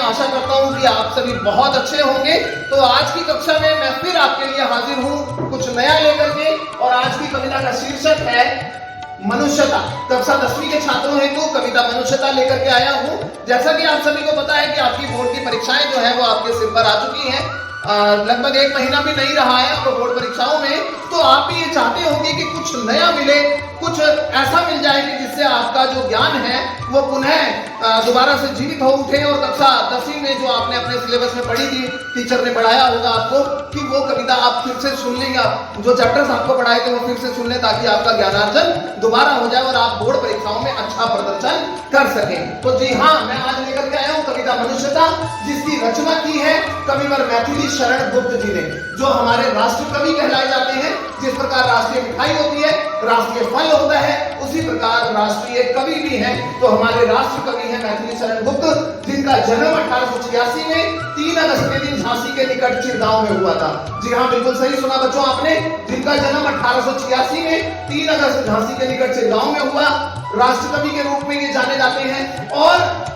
आशा करता हूँ कि आप सभी बहुत अच्छे होंगे। तो आज की कक्षा में मैं फिर आपके लिए हाजिर हूँ कुछ नया लेकर के, और आज की कविता का शीर्षक है मनुष्यता। कक्षा 10वीं के छात्रों हेतु कविता मनुष्यता लेकर के आया हूँ। जैसा कि आप सभी को पता है कि आपकी बोर्ड की परीक्षाएं जो है वो आपके सिर पर आ चुकी हैं। लगभग 1 महीना भी नहीं रहा है आपको बोर्ड परीक्षाओं में। तो आप भी ये चाहते होंगे कि कुछ नया मिले, कुछ ऐसा मिल जाए कि जिससे आपका जो ज्ञान है वो पुनः दोबारा से जीवित हो उठे, और कक्षा 10वीं में जो आपने अपने सिलेबस में पढ़ी थी, टीचर ने पढ़ाया होगा आपको, कि वो कविता आप फिर से सुन लेंगे, जो चैप्टर्स आपको पढ़ाए थे वो फिर से सुन लें, ताकि आपका ज्ञानार्जन दोबारा हो जाए और आप बोर्ड परीक्षाओं में अच्छा प्रदर्शन कर सकें। तो जी हाँ, मैं आज लेकर के आया हूँ कविता मनुष्यता, जिसकी रचना की है कविवर मैथिली शरण गुप्त जी ने, जो हमारे राष्ट्र कवि कहलाए जाते हैं। जिस प्रकार राष्ट्रीय मिठाई होती है, राष्ट्रीय फल होता है, उसी प्रकार राष्ट्रीय कवि भी हैं। तो हमारे राष्ट्र कवि हैं मैथिली शरण गुप्त, जिनका जन्म 1886 में 3 अगस्त के दिन झांसी के निकट चिरगांव में हुआ था। जी हाँ, बिल्कुल सही सुना बच्चों आपने, जिनका जन्म 1886 में 3 अगस्त झांसी के निकट चिरगांव में हुआ। राष्ट्र कवि के रूप में ये जाने जाते हैं और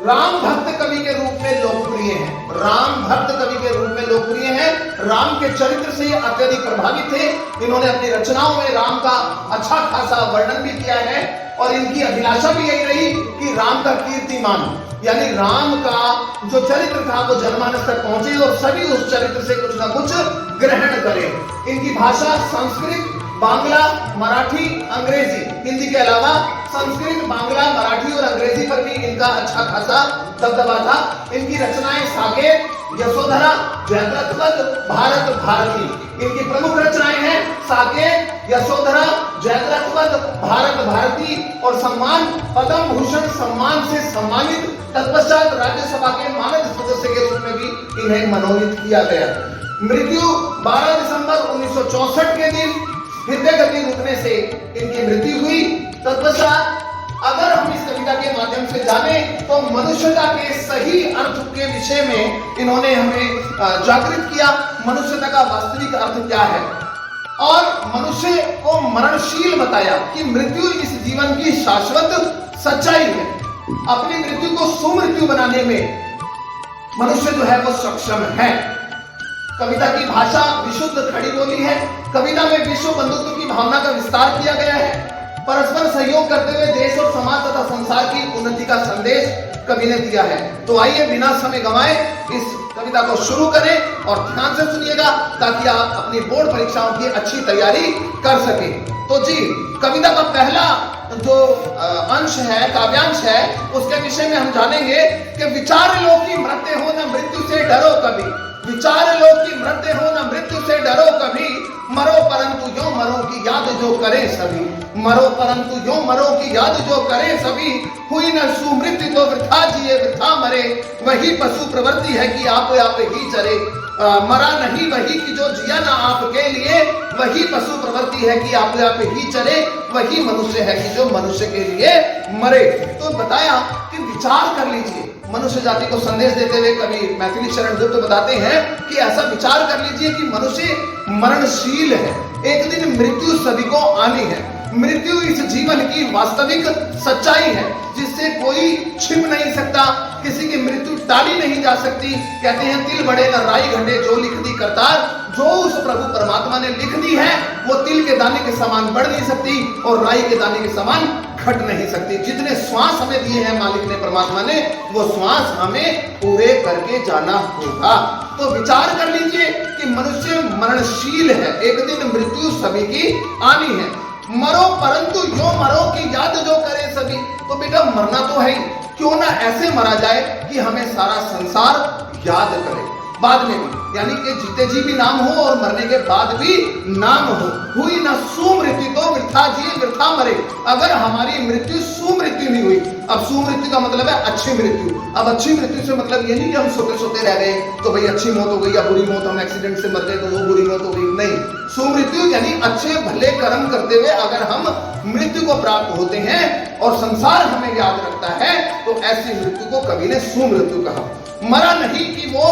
राम भक्त कवि के रूप में लोकप्रिय हैं। राम भक्त कवि के रूप में लोकप्रिय हैं। राम के चरित्र से ये अत्यधिक प्रभावित थे। इन्होंने अपनी रचनाओं में राम का अच्छा खासा वर्णन भी किया है, और इनकी अभिलाषा भी यही रही कि राम का कीर्तिमान, यानी राम का जो चरित्र था वो जनमानस तक पहुंचे और सभी उस चरित्र से कुछ ना कुछ ग्रहण करें। इनकी भाषा संस्कृत, बांग्ला, मराठी, अंग्रेजी, हिंदी के अलावा संस्कृत, बांग्ला, मराठी और अंग्रेजी पर भी इनका अच्छा खासा दबदबा था। इनकी रचनाएं साकेत, यशोधरा, जयद्रथ, भारत भारती। इनकी प्रमुख रचनाएं हैं साकेत, यशोधरा, जयद्रथ, भारत भारती, और सम्मान पद्म भूषण सम्मान से सम्मानित। तत्पश्चात राज्यसभा के मानद सदस्य के रूप में भी इन्हें मनोनीत किया गया। मृत्यु 12 दिसंबर 1964 के दिन हृदय गति रुकने से इनकी मृत्यु हुई। तत्पश्चात अगर हम इस कविता के माध्यम से जाने तो मनुष्यता के सही अर्थ के विषय में इन्होंने हमें जागृत किया। मनुष्यता का वास्तविक अर्थ क्या है, और मनुष्य को मरणशील बताया कि मृत्यु इस जीवन की शाश्वत सच्चाई है। अपनी मृत्यु को सुमृत्यु बनाने में मनुष्य जो है वो सक्षम है। कविता की भाषा विशुद्ध खड़ी बोली है। कविता में विश्व बंधुत्व की भावना का विस्तार किया गया है। परस्पर सहयोग करते हुए देश और समाज तथा संसार की उन्नति का संदेश कवि ने दिया है। तो आइए बिना समय गंवाए इस कविता को शुरू करें और ध्यान से सुनिएगा, ताकि आप अपनी बोर्ड परीक्षाओं की अच्छी तैयारी कर सकें। तो जी, कविता का पहला जो अंश है, काव्यांश है, उसके विषय में हम जानेंगे कि विचार लो कि मरते हो न मृत्यु से डरो कभी। विचार लो कि मरते हो न मृत्यु से डरो कभी, मरो परंतु यो मरो की याद जो करे सभी। मरो परंतु यो मरो की याद जो करे सभी, हुई न सुमृत्यु तो वृथा जिए वृथा मरे। वही पशु प्रवृत्ति है कि आप ही चरे, मरा नहीं वही कि जो जिया ना आपके लिए। वही पशु प्रवृत्ति है कि आप ही चले, वही मनुष्य है कि जो मनुष्य के लिए मरे। तो बताया कि विचार कर लीजिए। मनुष्य जाति को संदेश देते हुए कवि मैथिली शरण गुप्त बताते हैं कि ऐसा विचार कर लीजिए कि मनुष्य मरणशील है। एक दिन मृत्यु सभी को आनी है। मृत्यु इस जीवन की वास्तविक सच्चाई है, जिससे कोई छिप नहीं सकता। किसी की मृत्यु टाली नहीं जा सकती। कहते हैं तिल बढ़े न राई घटे, जो लिख दी करतार। जो उस प्रभु परमात्मा ने लिख दी है वो तिल के दाने के समान बढ़ नहीं सकती और राई के दाने के समान घट नहीं सकती। जितने श्वास हमें दिए हैं मालिक ने, परमात्मा ने, वो श्वास हमें पूरे करके जाना होगा। तो विचार कर लीजिए कि मनुष्य मरणशील है। एक दिन मृत्यु सभी की आनी है। मरो परंतु यो मरो की याद जो करे सभी। तो बेटा मरना तो है ही, क्यों ना ऐसे मरा जाए कि हमें सारा संसार याद करे बाद में भी, यानी कि जीते जी भी नाम हो और मरने के बाद भी नाम हो। हुई ना सुमृत्यु तो वृथा जिए वृथा मरे। अगर हमारी मृत्यु सुमृत्यु नहीं हुई, अब सुमृत्यु का मतलब है अच्छी मृत्यु। अब अच्छी मृत्यु से मतलब ये नहीं कि हम सोते सोते रह गए तो भाई अच्छी मौत हो गई, या बुरी मौत, हम एक्सीडेंट से मर गए तो वो बुरी मौत हो गई। नहीं, सुमृत्यु यानी अच्छे भले कर्म करते हुए अगर हम मृत्यु को प्राप्त होते हैं और संसार हमें याद रखता है, तो ऐसी मृत्यु को कवि ने सुमृत्यु कहा। मरा नहीं कि वो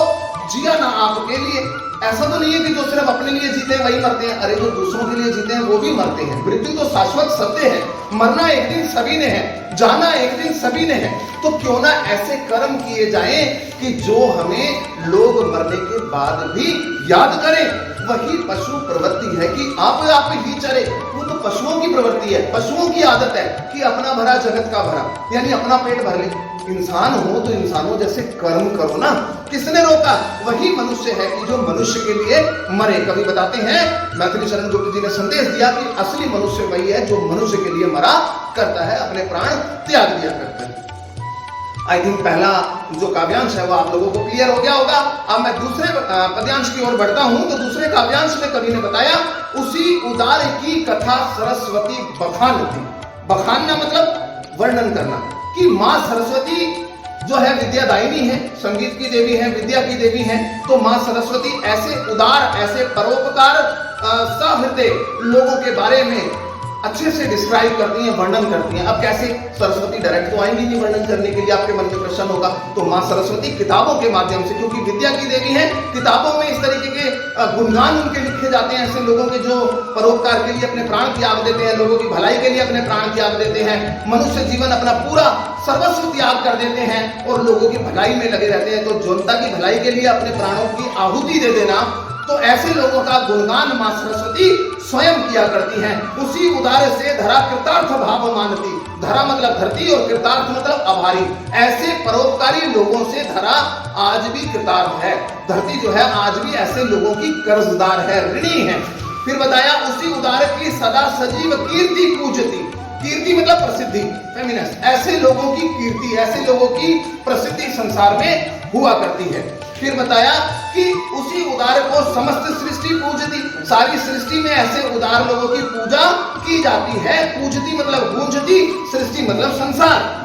जिया ना आपके लिए। ऐसा तो नहीं है कि जो सिर्फ अपने लिए जीते हैं वही मरते हैं, अरे जो दूसरों के लिए जीते हैं वो भी मरते हैं। मृत्यु तो शाश्वत सत्य है, मरना एक दिन सभी ने है, जाना एक दिन सभी ने है। तो क्यों ना ऐसे कर्म किए जाएं कि जो हमें लोग मरने के बाद भी याद करें। वही पशु प्रवृत्ति है कि आप ही चरे, वो तो पशुओं की प्रवृत्ति है, पशुओं की आदत है कि अपना भरा जगत का भरा, यानी अपना पेट भर ले। इंसान हो तो इंसानों जैसे कर्म करो ना। किसने रोका? वही मनुष्य है कि जो मनुष्य के लिए मरे। कवि बताते हैं, मैथिली शरण गुप्त जी ने संदेश दिया कि असली मनुष्य वही है जो मनुष्य के लिए मरा करता है, अपने प्राण त्याग दिया करता है। आई थिंक पहला जो काव्यांश है वो आप लोगों को क्लियर हो गया होगा। अब मैं दूसरे पद्यांश की ओर बढ़ता हूं। तो दूसरे काव्यांश में कवि ने बताया, उसी उदार की कथा सरस्वती बखानती। बखानना मतलब वर्णन करना, कि माँ सरस्वती जो है विद्यादायिनी है, संगीत की देवी है, विद्या की देवी है। तो माँ सरस्वती ऐसे उदार, ऐसे परोपकार सहृदय लोगों के बारे में अच्छे से डिस्क्राइब करती हैं, वर्णन करती हैं। अब कैसे? सरस्वती डायरेक्ट तो आएंगी नहीं वर्णन करने के लिए, आपके मन में प्रश्न होगा। तो माँ सरस्वती किताबों के माध्यम से, क्योंकि विद्या की देवी है, किताबों में इस तरीके के गुणगान उनके लिखे जाते हैं, ऐसे लोगों के जो परोपकार के लिए अपने प्राण त्याग देते हैं, लोगों की भलाई के लिए अपने प्राण त्याग देते हैं, मनुष्य जीवन अपना पूरा सर्वस्व त्याग कर देते हैं और लोगों की भलाई में लगे रहते हैं। तो जनता की भलाई के लिए अपने प्राणों की आहुति दे देना, तो ऐसे लोगों का गुणगान मां सरस्वती स्वयं किया करती हैं। उसी उदार से धरा कृतार्थ भाव मानती। धरा मतलब धरती और कृतार्थ मतलब आभारी। ऐसे परोपकारी लोगों से धरा आज भी कृतार्थ है। धरती जो है आज भी ऐसे लोगों की कर्जदार है, ऋणी है। फिर बताया, उसी उदार की सदा सजीव कीर्ति पूजती। कीर्ति मतलब प्रसिद्धि, फेमिनस। ऐसे लोगों की कीर्ति, ऐसे लोगों की प्रसिद्धि संसार में हुआ करती है। फिर बताया कि उसी उदार को समस्त सृष्टि पूजती। सारी सृष्टि में ऐसे उदार लोगों की पूजा की जाती है। पूजती मतलब गूंजती, सृष्टि मतलब संसार।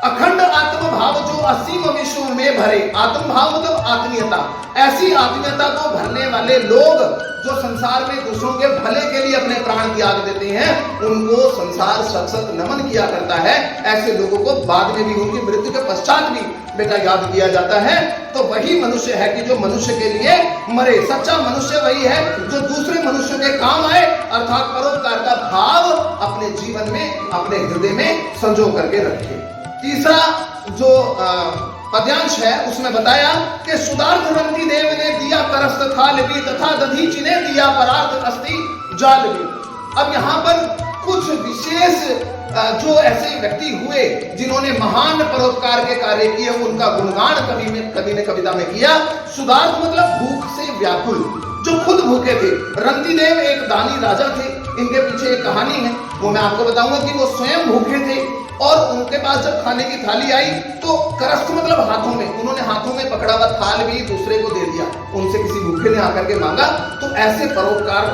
अखंड आत्मभाव जो असीम विश्व में भरे। आत्मभाव मतलब आत्मीयता। ऐसी आत्मीयता को भरने वाले लोग जो संसार में दूसरों के भले के लिए अपने प्राण त्याग देते हैं, उनको संसार सत सत नमन किया करता है। ऐसे लोगों को बाद में भी, उनकी मृत्यु के पश्चात भी बेटा याद किया जाता है। तो वही मनुष्य है कि जो मनुष्य के लिए मरे। सच्चा मनुष्य वही है जो दूसरे मनुष्यों के काम आए, अर्थात परोपकार का भाव अपने जीवन में, अपने हृदय में संजो करके रखे। तीसरा जो पद्यांश है उसमें बताया कि सुदार्थ रंती देव ने दिया करस्त थाल भी, तथा दधीचि ने दिया परार्थ अस्थि जाल भी। अब यहाँ पर कुछ विशेष जो ऐसे व्यक्ति हुए जिन्होंने महान परोपकार के कार्य किए, उनका गुणगान कवि ने कविता में किया। सुदार्थ मतलब भूख से व्याकुल, जो खुद भूखे थे। रंती देव एक दानी राजा थे। इनके पीछे एक कहानी है, वो मैं आपको बताऊंगा कि वो स्वयं भूखे थे और उनके पास जब खाने की थाली आई तो करस्त मतलब हाथों में, उन्होंने हाथों में पकड़ा हुआ थाल भी दूसरे को दे दिया। उनसे किसी भूखे ने आकर के मांगा। तो ऐसे परोपकार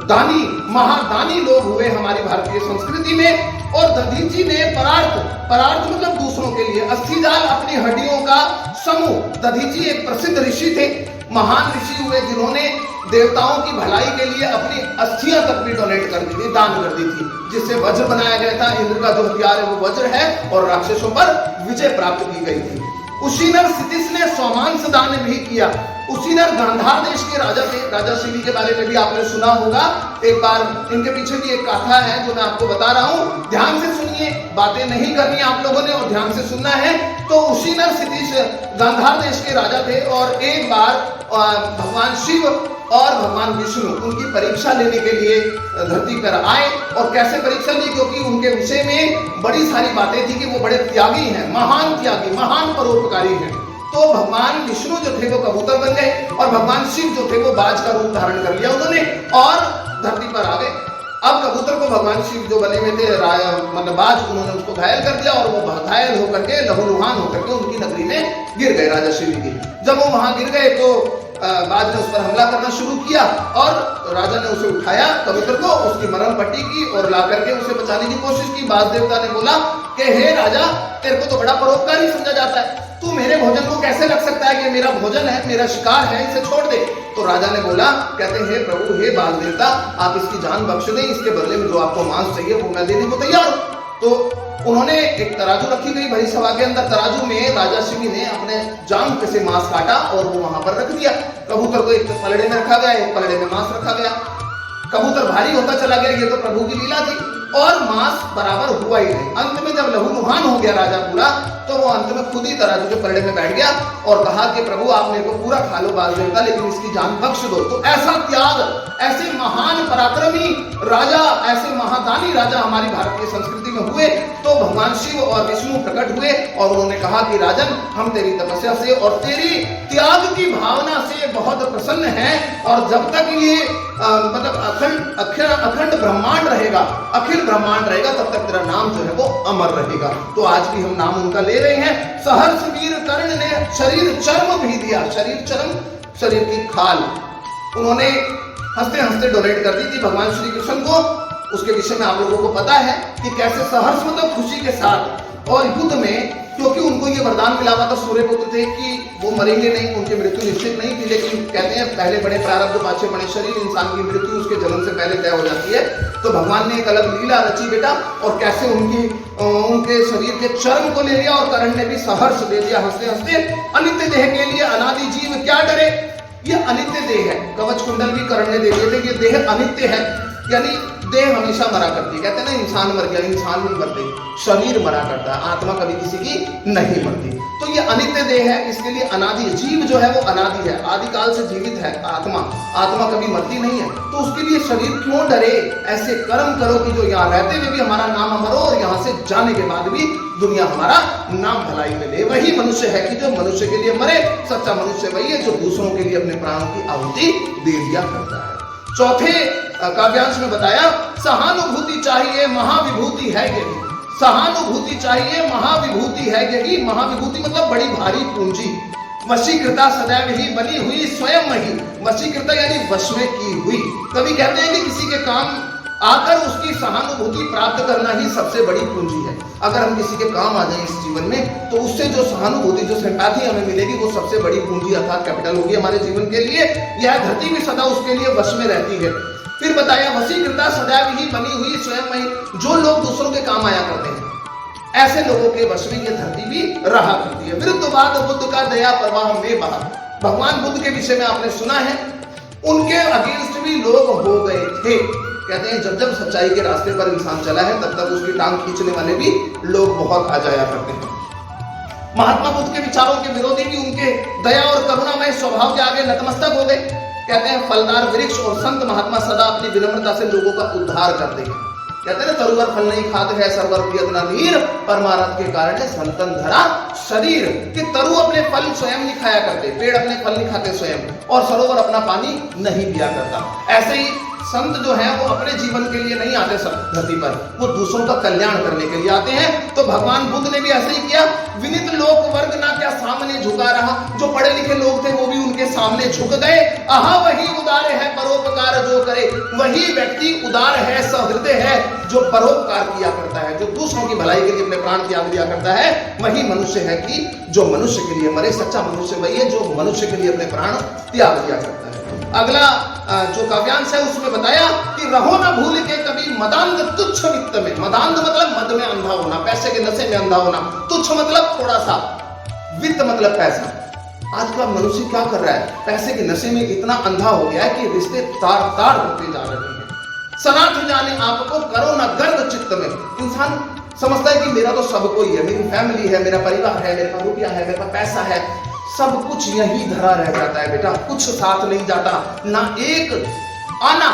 दानी, महादानी लोग हुए हमारी भारतीय संस्कृति में। और दधीचि ने परार्थ, परार्थ मतलब दूसरों के लिए, अस्थिजाल अपनी हड्डियों का समूह। दधीचि एक प्रसिद्ध ऋषि थे, महान ऋषि हुए जिन्होंने देवताओं की भलाई के लिए अपनी अस्थियां तक भी डोनेट कर दी थी, दान कर दी थी, जिससे वज्र बनाया गया था। इंद्र का जो हथियार है वो वज्र है और राक्षसों पर विजय प्राप्त की गई थी। उशीनर सितिस ने सोमांस दान भी किया। उशीनर गांधार देश के राजा थे। राजा शिवी के बारे में भी आपने सुना होगा। एक बार इनके पीछे भी एक गाथा है जो मैं आपको बता रहा हूं, ध्यान से सुनिए, बातें नहीं करनी आप लोगों ने और ध्यान से सुनना है। तो उशीनर सितिस गांधार देश के राजा थे और एक बार भगवान शिव और भगवान विष्णु उनकी परीक्षा लेने के लिए धरती पर आए। और कैसे परीक्षा ली? क्योंकि उनके विषय में बड़ी सारी बातें थी कि वो बड़े त्यागी हैं, महान त्यागी, महान परोपकारी हैं। तो भगवान विष्णु जो थे वो कबूतर बन गए और भगवान शिव जो थे वो बाज का रूप धारण कर लिया उन्होंने और धरती पर आ गए। अब कबूतर को भगवान शिव जो बने हुए थे मतलब बाज, उन्होंने उसको घायल कर दिया और वो घायल होकर के लहूलुहान होकर के उनकी नगरी में गिर गए, राजा शिव की। जब वो वहां गिर गए तो बाज ने उस पर हमला करना शुरू किया और राजा ने उसे उठाया, कबूतर को, उसकी मरण पट्टी की और ला करके उसे बचाने की कोशिश की। बाज देवता ने बोला कि हे राजा, तेरे को तो बड़ा परोपकारी समझा जाता है, तू मेरे भोजन को कैसे रख सकता है? कि मेरा भोजन है, मेरा शिकार है, इसे छोड़ दे। तो राजा ने बोला, कहते हे प्रभु, हे बाज देवता, आप इसकी जान बख्श दें, इसके बदले में जो आपको मांस चाहिए वो मैं देने को तैयार हूं। तो उन्होंने एक तराजू रखी गई बड़ी सभा के अंदर। तराजू में राजा शिवी ने अपने जांघ से मांस काटा और वो वहां पर रख दिया। कबूतर को एक पलड़े में रखा गया, एक पलड़े में मांस रखा गया। कबूतर भारी होता चला गया, ये तो प्रभु की लीला थी, और मांस बराबर हुआ ही नहीं। अंत में जब लहूलुहान हो गया राजा पूरा, तो वो अंत में खुद ही तराजू के पलड़े में बैठ गया और कहा कि प्रभु आप मेरे को पूरा खा लो बाल देवता, लेकिन इसकी जान बख्श दो। तो ऐसा त्याग, ऐसे महान पराक्रमी राजा, ऐसे महादानी राजा हमारी भारतीय संस्कृति में हुए। तो भगवान शिव और विष्णु प्रकट हुए और उन्होंने कहा कि राजन, हम तेरी तपस्या से और तेरी त्याग की भावना से बहुत प्रसन्न हैं, और जब तक ये मतलब अखंड ब्रह्मांड रहेगा, अखिल ब्रह्मांड रहेगा, तब तक तेरा नाम जो है वो अमर रहेगा। तो आज भी हम नाम उनका ले रहे हैं। सहर्ष वीर कर्ण ने शरीर चर्म भी दिया, शरीर चर्म, शरीर की खाल उन्होंने हंसते हंसते डोनेट कर दी थी भगवान श्री कृष्ण को। उसके विषय में आप लोगों को पता है कि कैसे सहर्ष मतलब खुशी के साथ, और युद्ध में क्योंकि उनको ये वरदान मिला हुआ था सूर्यपुत्र थे कि वो मरेंगे नहीं, उनकी मृत्यु निश्चित नहीं थी, लेकिन कहते हैं पहले बड़े प्रारब्ध पाछे बड़े शरीर, इंसान की मृत्यु उसके जन्म से पहले तय हो जाती है। तो भगवान ने एक अलग लीला रची बेटा, और कैसे उनके शरीर के चर्म को ले लिया और कर्ण ने भी सहर्ष दे दिया हंसते हंसते। अनित्य देह के लिए अनादि जीव क्या डरे, ये अनित्य देह है। कवच कुंडल भी कर्ण ने दे दिए थे, ये देह अनित्य है, यानी देह हमेशा मरा करती है। कहते हैं ना इंसान मर गया, इंसान नहीं मरते, शरीर मरा करता है, आत्मा कभी किसी की नहीं मरती। तो ये अनित्य देह है, इसके लिए अनादि जीव जो है वो अनादि है, आदिकाल से जीवित है। आत्मा कभी मरती नहीं है, तो उसके लिए शरीर क्यों डरे। ऐसे कर्म करो कि जो यहाँ रहते हुए भी हमारा नाम अमर हो, और यहाँ से जाने के बाद भी दुनिया हमारा नाम भलाई में ले। वही मनुष्य है कि जो मनुष्य के लिए मरे। सच्चा मनुष्य वही है जो दूसरों के लिए अपने प्राणों की आहुति दे दिया करता है। चौथे काव्यांश में बताया, सहानुभूति चाहिए महाविभूति है यही, सहानुभूति चाहिए महाविभूति है यही। महाविभूति मतलब बड़ी भारी पूंजी। वशीकृता सदैव ही बनी हुई स्वयं ही, वशीकृता यानी वश में की हुई। कभी कहते हैं कि किसी के काम आकर उसकी सहानुभूति प्राप्त करना ही सबसे बड़ी पूंजी है। अगर हम किसी के काम आ जाए इस जीवन में, तो उससे जो सहानुभूति, जो सिंपैथी हमें मिलेगी, वो सबसे बड़ी पूंजी अर्थात कैपिटल होगी हमारे जीवन के लिए। यह धरती भी सदा उसके लिए वश में रहती है। फिर बताया, वशीकृता सदैव ही बनी हुई स्वयं ही, जो लोग दूसरों के काम आया करते हैं, ऐसे लोगों के वश में यह धरती भी रहा करती है। विरुद्धवाद बुद्ध का दया प्रवाह में बहा। भगवान बुद्ध के विषय में आपने सुना है, उनके अगेंस्ट भी लोग हो गए थे। कहते हैं जब जब सच्चाई के रास्ते पर इंसान चला है, तब तक उसकी टांग खींचने वाले भी लोग बहुत आ जाया करते हैं। महात्मा बुद्ध के विचारों के विरोधी भी उनके दया और करुणामय स्वभाव के आगे नतमस्तक हो गए। कहते हैं फलदार वृक्ष और संत महात्मा सदा अपनी विनम्रता से लोगों का उद्धार करते हैं। कहते हैं तरुवर फल नहीं खाते है, सरवर प्रियत न नीर, परमारथ के कारण संतन धरा शरीर। कि तरु अपने फल स्वयं नहीं खाया करते, पेड़ अपने फल नहीं खाते स्वयं, और सरोवर अपना पानी नहीं पिया करता। ऐसे ही संत जो है वो अपने जीवन के लिए नहीं आते धरती पर, वो दूसरों का कल्याण करने के लिए आते हैं। तो भगवान बुद्ध ने भी ऐसे ही किया। विनित लोक वर्ग ना क्या सामने झुका रहा, जो पढ़े लिखे लोग थे वो भी उनके सामने झुक गए। आहा वही उदार है परोपकार जो करे, वही व्यक्ति उदार है, सहृदय है, जो परोपकार किया करता है, जो दूसरों की भलाई के लिए अपने प्राण त्याग दिया करता है। वही मनुष्य है कि जो मनुष्य के लिए मरे। सच्चा मनुष्य वही है जो मनुष्य के लिए अपने प्राण त्याग दिया करता है। अगला जो काव्यांश है उसमें बताया कि रहो न भूल के कभी मदांध तुच्छ वित्त में। मदांध मतलब मद में अंधा होना, पैसे के नशे में अंधा होना। तुच्छ मतलब थोड़ा सा, वित्त मतलब पैसा। आज का मनुष्य क्या कर रहा है, पैसे के नशे में इतना अंधा हो गया है कि रिश्ते तार तार होते जा रहे हैं। सनाथ जाने आपको करो न गर्द चित्त में। इंसान समझता है कि मेरा तो सब कोई है, मेरी फैमिली है, मेरा परिवार है, मेरे पास रुपया है, मेरे पास पैसा है, सब कुछ यही धरा रह जाता है बेटा, कुछ साथ नहीं जाता। ना एक आना,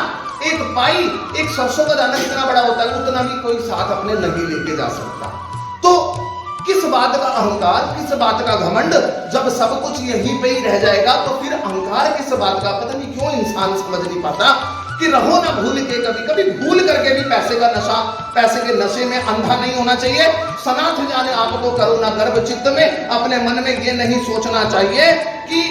एक पाई, एक सरसों का दाना कितना बड़ा होता है, उतना भी कोई साथ अपने नहीं लेके जा सकता। तो किस बात का अहंकार, किस बात का घमंड, जब सब कुछ यहीं पे ही रह जाएगा तो फिर अहंकार किस बात का। पता नहीं क्यों इंसान समझ नहीं पाता कि रहो ना भूल के, कभी कभी भूल करके भी पैसे का नशा, पैसे के नशे में अंधा नहीं होना चाहिए। सनाथ जाने आपको करो ना गर्व चित्त में। अपने मन में ये नहीं सोचना चाहिए कि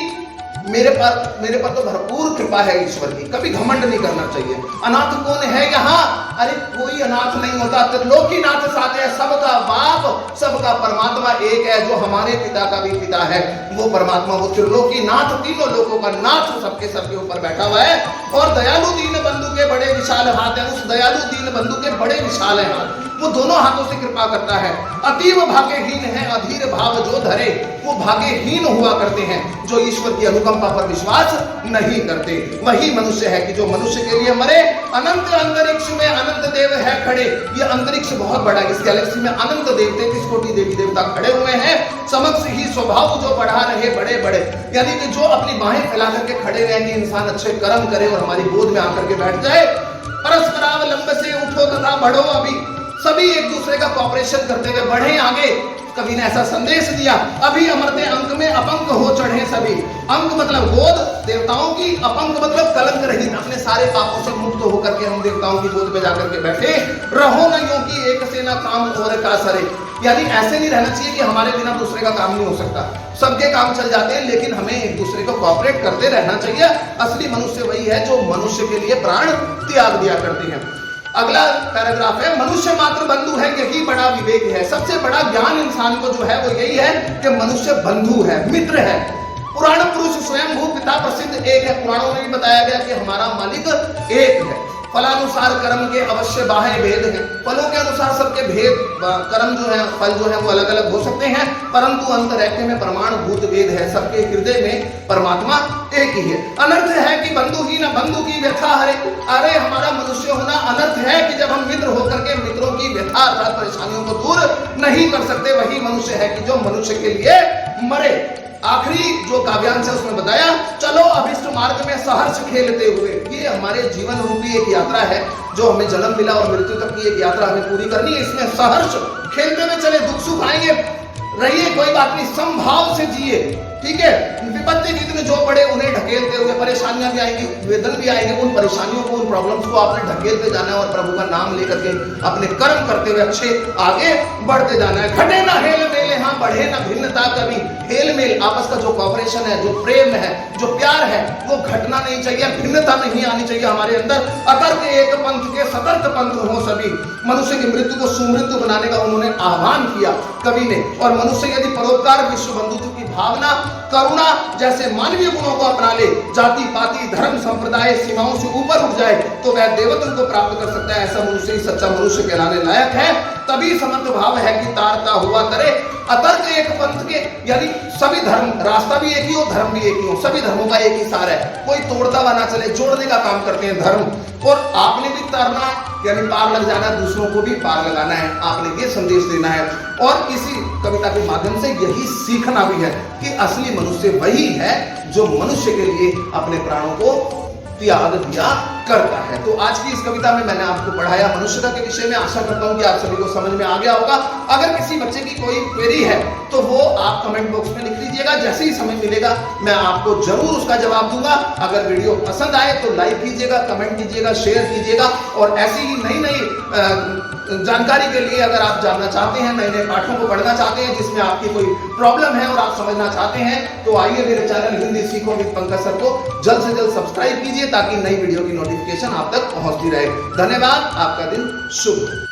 मेरे पर तो भरपूर कृपा है ईश्वर की, कभी घमंड नहीं करना चाहिए। अनाथ कौन है यहाँ, अरे कोई अनाथ नहीं होता, त्रिलोकीनाथ साथ है, सबका बाप, सबका परमात्मा एक है, जो हमारे पिता का भी पिता है, वो परमात्मा, वो त्रिलोकीनाथ, तीनों लोगों का नाथ सबके सर के ऊपर बैठा हुआ है। और दयालु दीन बंधु के बड़े विशाल हाथ है, उस दयालु दीन बंधु के बड़े विशाल है हाथ, वो दोनों हाथों से कृपा करता है। अतीव भाग्यहीन है अधीर भाव जो धरे, वो भाग्यहीन हुआ करते हैं जो ईश्वर की अनुकंपा पर विश्वास नहीं करते। वही मनुष्य है कि जो मनुष्य के लिए मरे। अनंत अंतरिक्ष में अनंत देव है खड़े, ये अंतरिक्ष बहुत बड़ा है, इस गैलेक्सी में अनंत देव 33 कोटि देवी देवता खड़े हुए हैं। समक्ष ही स्वभाव जो बढ़ा रहे बड़े बड़े, यानी कि जो अपनी बाहें फैला करके खड़े रहे कि इंसान अच्छे कर्म करे और हमारी गोद में आकर के बैठ जाए। परस्परावलंब से उठो तथा बढ़ो, अभी सभी एक दूसरे का कॉपरेशन करते हुए बढ़े आगे। कवि ने ऐसा संदेश दिया, अभी अमरते अंक में अपंक हो चढ़े सभी। अंक मतलब गोद देवताओं की, अपंक मतलब कलंक रहित, अपने सारे पापों से मुक्त होकर के हम देवताओं की गोद में जाकर के बैठे। रहो न यूं कि एक से न काम और का सरे, यानी ऐसे नहीं रहना चाहिए कि हमारे बिना दूसरे का काम नहीं हो सकता। सबके काम चल जाते हैं, लेकिन हमें एक दूसरे को कॉपरेट करते रहना चाहिए। असली मनुष्य वही है जो मनुष्य के लिए प्राण त्याग दिया करते हैं। अगला पैराग्राफ है, मनुष्य मात्र बंधु है, यही बड़ा विवेक है। सबसे बड़ा ज्ञान इंसान को जो है वो यही है कि मनुष्य बंधु है, मित्र है। पुराण पुरुष स्वयं भू पिता प्रसिद्ध एक है। पुराणों में भी बताया गया कि हमारा मालिक एक है। फलानुसार कर्म के अवश्य बाह्य भेद हैं, फलों के अनुसार सबके भेद कर्म जो है फल जो है वो अलग अलग हो सकते हैं, परंतु अंतरैक्य में प्रमाणभूत भेद है। सबके हृदय में परमात्मा एक ही है। अनर्थ है कि बंधु ही न बंधु की व्यथा हरे, अरे हमारा मनुष्य होना अनर्थ है कि जब हम मित्र होकर के मित्रों की व्यथा अर्थात परेशानियों को दूर नहीं कर सकते। वही मनुष्य है कि जो मनुष्य के लिए मरे। आखिरी जो काव्यांश है उसमें बताया, चलो अभिष्ट मार्ग में सहर्ष खेलते हुए। ये हमारे जीवन रूपी एक यात्रा है, जो हमें जन्म मिला और मृत्यु तक की एक यात्रा हमें पूरी करनी है। इसमें सहर्ष खेलते हुए चले, दुख सुख आएंगे, रहिए, कोई बात नहीं, समभाव से जिए, ठीक है। विपत्ति जितने जो पड़े उन्हें ढकेलते हुए, परेशानियां भी आएंगी, वेदन भी आएंगे, उन परेशानियों को, उन प्रॉब्लम्स को आपने ढकेलते जाना है और प्रभु का नाम लेकर के अपने कर्म करते हुए अच्छे आगे बढ़ते जाना है। घटे ना हेल मेल, हाँ बढ़े ना भिन्नता कभी। हेल मेल आपस का जो कॉपरेशन है, जो प्रेम है, जो प्यार है, वो घटना नहीं चाहिए, भिन्नता नहीं आनी चाहिए हमारे अंदर। अतर्क एक पंथ के सतर्क पंथ हो सभी। मनुष्य की मृत्यु को सुमृत्यु बनाने का उन्होंने आह्वान किया कवि ने। और मनुष्य यदि परोपकार, विश्व बंधुत्व की भावना, करुणा जैसे मानवीय गुणों को अपना ले, जाति पाति धर्म संप्रदाय सीमाओं से ऊपर उठ जाए, तो वह देवत्व को प्राप्त कर सकता है। ऐसा मनुष्य ही सच्चा मनुष्य कहलाने लायक है। तभी समर्थ भाव है कि तारता हुआ करे। अतर्क एक पंथ के, यानी सभी धर्म, रास्ता भी एक ही हो, धर्म भी एक ही हो, सभी धर्मों का एक ही सार है, कोई तोड़ता हुआ ना चले, जोड़ने का काम करते हैं धर्म। और आपने भी तरना है, यानी पार लग जाना, दूसरों को भी पार लगाना है, आपने ये संदेश देना है। और इसी कविता के माध्यम से यही सीखना भी है कि असली मनुष्य वही है जो मनुष्य के लिए अपने प्राणों को त्याग दिया करता है। तो आज की इस कविता में मैंने आपको पढ़ाया मनुष्यता के विषय में। आशा करता हूं कि आप सभी को समझ में आ गया होगा। अगर किसी बच्चे की कोई क्वेरी है तो वो आप कमेंट बॉक्स में लिख लीजिएगा, जैसे ही समय मिलेगा मैं आपको जरूर उसका जवाब दूंगा। अगर वीडियो पसंद आए तो लाइक कीजिएगा, कमेंट कीजिएगा, शेयर कीजिएगा। और ऐसी ही नई नई जानकारी के लिए अगर आप जानना चाहते हैं, नए नए पाठों को पढ़ना चाहते हैं जिसमें आपकी कोई प्रॉब्लम है और आप समझना चाहते हैं, तो आइए मेरे चैनल हिंदी सीखो विद पंकज सर को जल्द से जल्द सब्सक्राइब कीजिए ताकि नई वीडियो की नोटिफिकेशन आप तक पहुंचती रहे। धन्यवाद, आपका दिन शुभ।